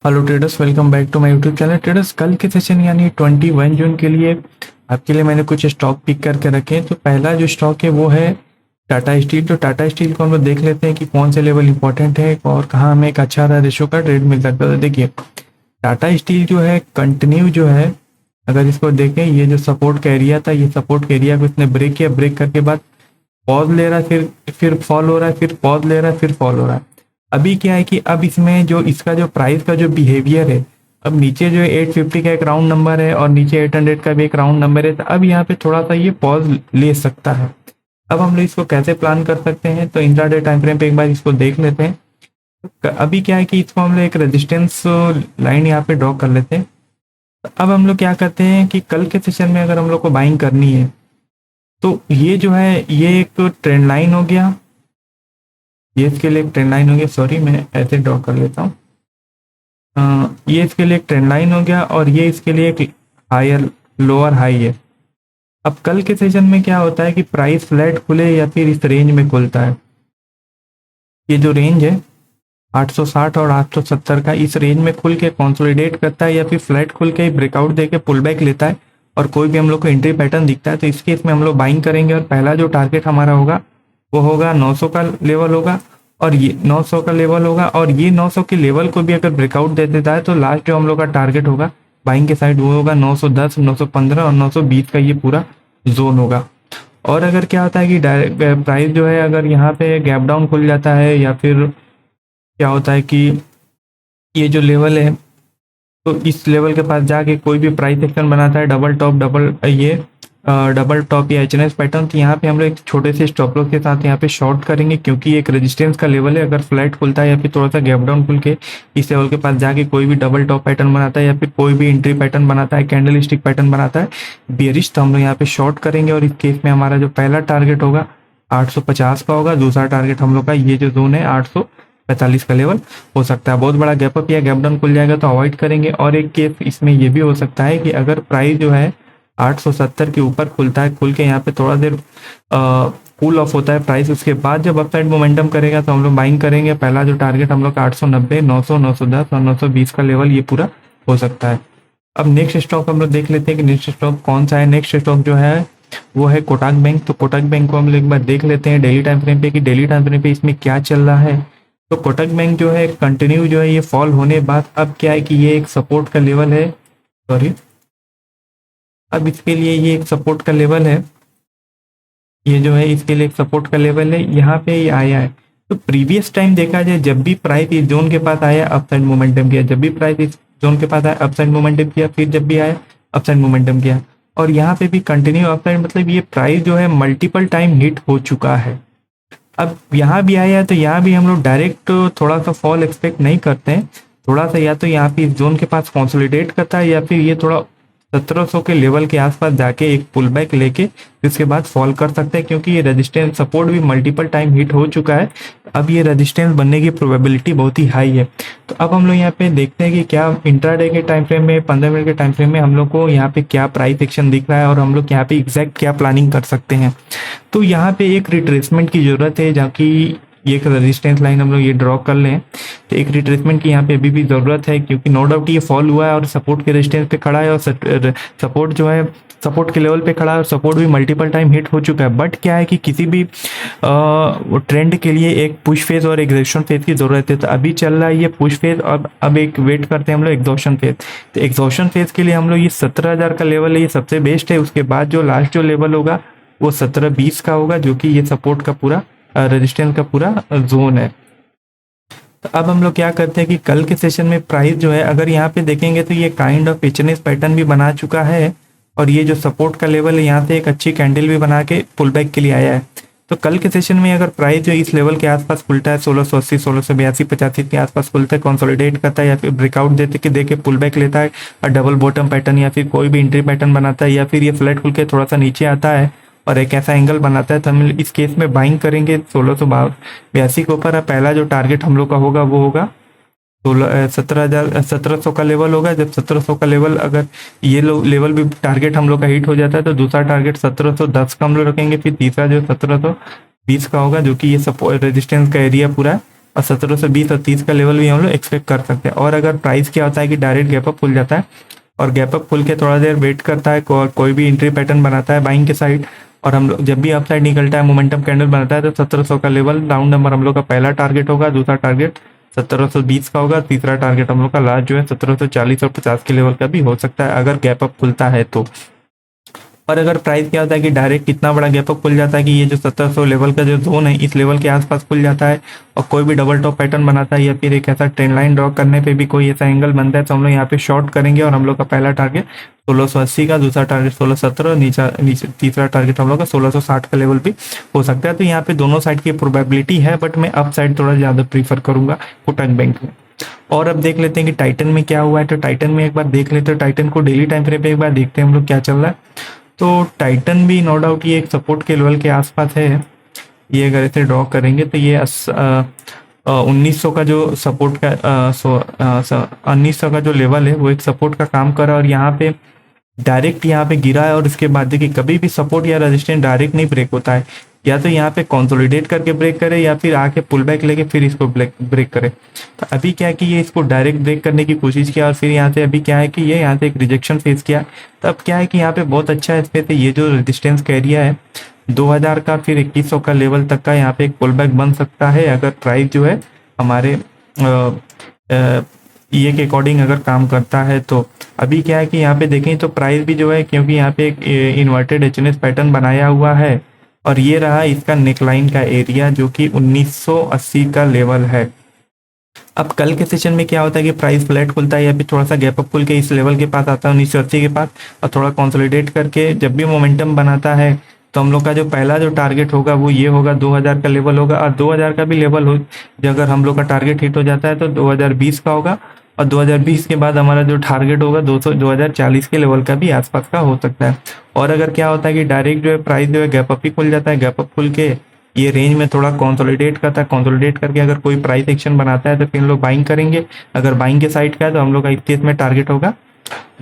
Hello traders, welcome back to my YouTube channel. Traders, कल के session यानी 21 जून के लिए आपके लिए मैंने कुछ स्टॉक पिक करके रखे हैं। तो पहला जो स्टॉक है वो है टाटा स्टील। तो टाटा स्टील को हम लोग देख लेते हैं कि कौन से लेवल इंपॉर्टेंट है और कहाँ हमें एक अच्छा रेशो का ट्रेड मिल सकता है। तो देखिए, टाटा स्टील जो है कंटिन्यू जो है, अगर इसको देखें, ये जो सपोर्ट का एरिया था, ये सपोर्ट का एरिया को इसने ब्रेक किया। ब्रेक करके बाद पॉज ले रहा है, फिर फॉल हो रहा है, फिर पॉज ले रहा है, फिर फॉल हो रहा है। अभी क्या है कि अब इसमें जो इसका जो प्राइस का जो बिहेवियर है, अब नीचे जो है 850 का एक राउंड नंबर है और नीचे 800 का भी एक राउंड नंबर है। तो अब यहाँ पे थोड़ा सा ये पॉज ले सकता है। अब हम लोग इसको कैसे प्लान कर सकते हैं, तो इंट्राडे टाइम फ्रेम पे एक बार इसको देख लेते हैं। अभी क्या है कि इसको हम लोग एक रेजिस्टेंस लाइन यहाँ पे ड्रॉ कर लेते हैं। तो अब हम लोग क्या करते हैं कि कल के सेशन में अगर हम लोग को बाइंग करनी है, तो ये जो है ये एक ट्रेंड लाइन हो गया, ये इसके लिए एक ट्रेंड लाइन हो गया। सॉरी, मैं ऐसे ड्रॉ कर लेता हूँ। ये इसके लिए एक ट्रेंड लाइन हो गया और ये इसके लिए एक हायर लोअर हाई है। अब कल के सेशन में क्या होता है कि प्राइस फ्लैट खुले या फिर इस रेंज में खुलता है। ये जो रेंज है 860 और 870 का, इस रेंज में खुल के कंसोलिडेट करता है या फिर फ्लैट खुल के ब्रेकआउट देके पुल बैक लेता है और कोई भी हम लोग को एंट्री पैटर्न दिखता है, तो इस केस में हम लोग बाइंग करेंगे। और पहला जो टारगेट हमारा होगा वो होगा 900 का लेवल होगा और ये 900 का लेवल होगा। और ये 900 के लेवल को भी अगर ब्रेकआउट दे देता है तो लास्ट जो हम लोग का टारगेट होगा बाइंग के साइड वो होगा 910, 915 और 920 का ये पूरा जोन होगा। और अगर क्या होता है कि डायरेक्ट प्राइस जो है अगर यहाँ पे गैप डाउन खुल जाता है या फिर क्या होता है कि ये जो लेवल है, तो इस लेवल के पास जाके कोई भी प्राइस एक्शन बनाता है डबल टॉप डबल टॉप या एच पैटर्न, तो यहाँ पे हम लोग एक छोटे से स्टॉप लॉस के साथ यहाँ पे शॉर्ट करेंगे, क्योंकि एक रेजिस्टेंस का लेवल है। अगर फ्लैट खुलता है या फिर थोड़ा सा गैप डाउन खुल के इस लेवल के पास जाके कोई भी डबल टॉप पैटर्न बनाता है या फिर कोई भी एंट्री पैटर्न बनाता है, कैंडल स्टिक पैटर्न बनाता है बेरिश, तो हम लोग यहाँ पे शॉर्ट करेंगे। और इस केस में हमारा जो पहला टारगेट होगा 850 का होगा। दूसरा टारगेट हम लोग का ये जो जोन है 845 का लेवल हो सकता है। बहुत बड़ा गैप अप या गैप डाउन खुल जाएगा तो अवॉइड करेंगे। और एक केस इसमें ये भी हो सकता है कि अगर प्राइस जो है 870 के ऊपर खुलता है, खुल के यहाँ पे थोड़ा देर कूल ऑफ होता है प्राइस, उसके बाद जब अपसाइड मोमेंटम करेगा तो हम लोग बाइंग करेंगे। पहला जो टारगेट हम लोग का 890, 900, 910 और 920 का लेवल ये पूरा हो सकता है। अब नेक्स्ट स्टॉक हम लोग देख लेते हैं कि नेक्स्ट स्टॉक कौन सा है। नेक्स्ट स्टॉक जो है वो है कोटक बैंक। तो कोटक बैंक को हम लोग एक बार देख लेते हैं डेली टाइम फ्रेम पे कि डेली टाइम फ्रेम पे इसमें क्या चल रहा है। तो कोटक बैंक जो है कंटिन्यू जो है ये फॉल होने बाद अब क्या है कि ये एक सपोर्ट का लेवल है। सॉरी, अब इसके लिए ये एक सपोर्ट का लेवल है, ये जो है इसके लिए एक सपोर्ट का लेवल है, यहाँ पे ये आया है। तो प्रीवियस टाइम देखा जाए जब भी प्राइस इस जोन के पास आया अपसाइड मोमेंटम किया, जब भी प्राइस इस जोन के पास आया अपसाइड मोमेंटम किया, फिर जब भी आया अपसाइड मोमेंटम किया, और यहाँ पे भी कंटिन्यू अपसाइड, मतलब ये प्राइस जो है मल्टीपल टाइम हिट हो चुका है। अब यहाँ भी आया है तो यहाँ भी हम लोग डायरेक्ट थोड़ा सा फॉल एक्सपेक्ट नहीं करते हैं। थोड़ा सा या तो यहाँ पे इस जोन के पास कंसोलिडेट करता है या फिर ये थोड़ा 1700 के लेवल के आसपास जाके एक पुल बैक लेके इसके बाद फॉल कर सकते हैं, क्योंकि ये रेजिस्टेंस सपोर्ट भी मल्टीपल टाइम हिट हो चुका है। अब ये रेजिस्टेंस बनने की प्रोबेबिलिटी बहुत ही हाई है। तो अब हम लोग यहाँ पे देखते हैं कि क्या इंट्राडे के टाइम फ्रेम में, 15 मिनट के टाइम फ्रेम में हम लोग को यहाँ पे क्या प्राइस एक्शन दिख रहा है और हम लोग यहाँ पे एग्जैक्ट क्या प्लानिंग कर सकते हैं। तो यहाँ पे एक रिट्रेसमेंट की जरूरत है, जहाँ की एक रेजिस्टेंस लाइन हम लोग ये ड्रॉ कर लें। तो एक रिट्रेसमेंट की यहाँ पे अभी भी ज़रूरत है, क्योंकि नो डाउट ये फॉल हुआ है और सपोर्ट के रेजिस्टेंस पे खड़ा है और सपोर्ट जो है सपोर्ट के लेवल पे खड़ा है और सपोर्ट भी मल्टीपल टाइम हिट हो चुका है। बट क्या है कि किसी भी ट्रेंड के लिए एक पुश फेज और एग्जॉशन फेज की ज़रूरत है। तो अभी चल रहा है ये पुश फेज, अब एक वेट करते हैं हम लोग एग्जॉशन फेज। तो एग्जॉशन फेज के लिए हम लोग ये 17,000 का लेवल है, ये सबसे बेस्ट है। उसके बाद जो लास्ट जो लेवल होगा वो 1720 का होगा, जो कि ये सपोर्ट का पूरा रेजिस्टेंस का पूरा जोन है। तो अब हम लोग क्या करते हैं कि कल के सेशन में प्राइस जो है अगर यहाँ पे देखेंगे तो ये काइंड ऑफ एचएनएस पैटर्न भी बना चुका है और ये जो सपोर्ट का लेवल है यहाँ से एक अच्छी कैंडल भी बना के पुल बैक के लिए आया है। तो कल के सेशन में अगर प्राइस जो इस लेवल के आसपास खुलता है 1680, 1682, 85 के आसपास खुलता है, कंसोलिडेट करता है या फिर ब्रेकआउट दे के पुल बैक लेता है और डबल बॉटम पैटर्न या फिर कोई भी एंट्री पैटर्न बनाता है या फिर ये फ्लैट खुल के थोड़ा सा नीचे आता है और एक ऐसा एंगल बनाता है, तो हम इस केस में बाइंग करेंगे 1682 के ऊपर। पहला जो टारगेट हम लोग का होगा वो होगा 1700 का लेवल होगा। जब 1700 का लेवल अगर ये लेवल भी टारगेट हम लोग का हिट हो जाता है तो दूसरा टारगेट 1710 का हम लोग रखेंगे। फिर तीसरा जो 1720 का होगा, जो कि ये रेजिस्टेंस का एरिया पूरा और 1720 और 30 का लेवल भी हम लोग एक्सपेक्ट कर सकते हैं। और अगर प्राइस क्या होता है कि डायरेक्ट गैप अप खुल जाता है और गैप अप खुल के थोड़ा देर वेट करता है, कोई भी एंट्री पैटर्न बनाता है बाइंग के साइड, और हम लोग जब भी अप साइड निकलता है मोमेंटम कैंडल बनाता है, तो 1700 का लेवल राउंड नंबर हम लोग का पहला टारगेट होगा, दूसरा टारगेट 1720 का होगा, तीसरा टारगेट हम लोग का लास्ट जो है 1740 और 50 के लेवल का भी हो सकता है अगर गैप अप खुलता है तो। और अगर प्राइस क्या होता है कि डायरेक्ट कितना बड़ा गैप अप खुल जाता है कि ये जो 1700 लेवल का जो जोन है इस लेवल के आसपास खुल जाता है और कोई भी डबल टॉप पैटर्न बनाता है या फिर एक ऐसा ट्रेंड लाइन ड्रॉ करने पे भी कोई ऐसा एंगल बनता है, तो हम लोग यहाँ पे शॉर्ट करेंगे और हम लोग का पहला टारगेट 1680 का, दूसरा टारगेट 1617, नीचे तीसरा टारगेट हम लोग का 1660 का लेवल भी हो सकता है। तो यहाँ पे दोनों साइड की प्रोबेबिलिटी है, बट मैं अप साइड थोड़ा ज़्यादा प्रीफर करूंगा कोटक बैंक में। और अब देख लेते हैं कि टाइटन में क्या हुआ है। तो टाइटन में एक बार देख लेते हैं, टाइटन को डेली टाइम फ्रेम पे एक बार देखते हैं हम लोग क्या चल रहा है। तो टाइटन भी नो डाउट ये एक सपोर्ट के लेवल के आसपास है। ये अगर इसे ड्रॉ करेंगे तो ये 1900 का जो सपोर्ट का 1900 का जो लेवल है वो एक सपोर्ट का काम कर रहा है और यहाँ पे डायरेक्ट यहाँ पे गिरा है। और इसके बाद देखिए कभी भी सपोर्ट या रेजिस्टेंस डायरेक्ट नहीं ब्रेक होता है, या तो यहाँ पे कंसोलिडेट करके ब्रेक करे या फिर आके पुल बैक लेके फिर इसको ब्रेक करे। तो अभी क्या है कि ये इसको डायरेक्ट ब्रेक करने की कोशिश किया और फिर यहाँ से अभी क्या है कि ये यहाँ से एक रिजेक्शन फेस किया। तो अब क्या है कि यहाँ पे बहुत अच्छा है स्पेस है, ये जो रेजिस्टेंस का एरिया है 2000 का फिर 2100 का लेवल तक का यहाँ पे एक पुल बैक बन सकता है अगर प्राइस जो है हमारे ये के अकॉर्डिंग अगर काम करता है। तो अभी क्या है कि यहाँ पे देखें तो प्राइस भी जो है, क्योंकि यहाँ पे एक इन्वर्टेड एचएनएस पैटर्न बनाया हुआ है और ये रहा इसका नेकलाइन का एरिया जो कि 1980 का लेवल है। अब कल के सेशन में क्या होता है कि प्राइस फ्लैट खुलता है या फिर थोड़ा सा गैप अप खुल के इस लेवल के पास आता है 1980 के पास और थोड़ा कंसोलिडेट करके जब भी मोमेंटम बनाता है तो हम लोग का जो पहला जो टारगेट होगा वो ये होगा 2000 का लेवल होगा। और 2000 का भी लेवल हो अगर हम लोग का टारगेट हिट हो जाता है तो 2020 का होगा और 2020 के बाद हमारा जो टारगेट होगा 2040 के लेवल का भी आसपास का हो सकता है। और अगर क्या होता है कि डायरेक्ट जो है प्राइस जो है गैप अप ही खुल जाता है, गैप अप खुल के ये रेंज में थोड़ा कंसोलिडेट करता है, कंसोलिडेट करके अगर कोई प्राइस एक्शन बनाता है तो फिर हम लोग बाइंग करेंगे। अगर बाइंग के साइड का है तो हम लोग का इस केस में टारगेट होगा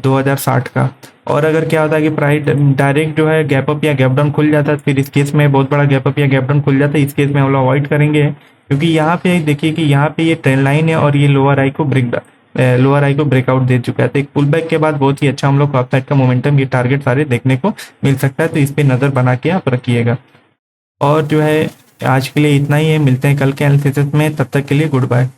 2060 का। और अगर क्या होता है कि प्राइस डायरेक्ट जो है गैप अप या गैप डाउन खुल जाता है फिर इस केस में बहुत बड़ा गैप अप या गैप डाउन खुल जाता है, इस केस में हम लोग अवॉइड करेंगे क्योंकि यहाँ पे देखिए कि यहाँ पे ये ट्रेंड लाइन है और ये लोअर आई को ब्रेकआउट दे चुका है। तो एक पुल बैक के बाद बहुत ही अच्छा हम लोग को अपसाइड का मोमेंटम ये टारगेट सारे देखने को मिल सकता है, तो इस पे नज़र बना के आप रखिएगा। और जो है आज के लिए इतना ही है, मिलते हैं कल के एनालिसिस में, तब तक के लिए गुड बाय।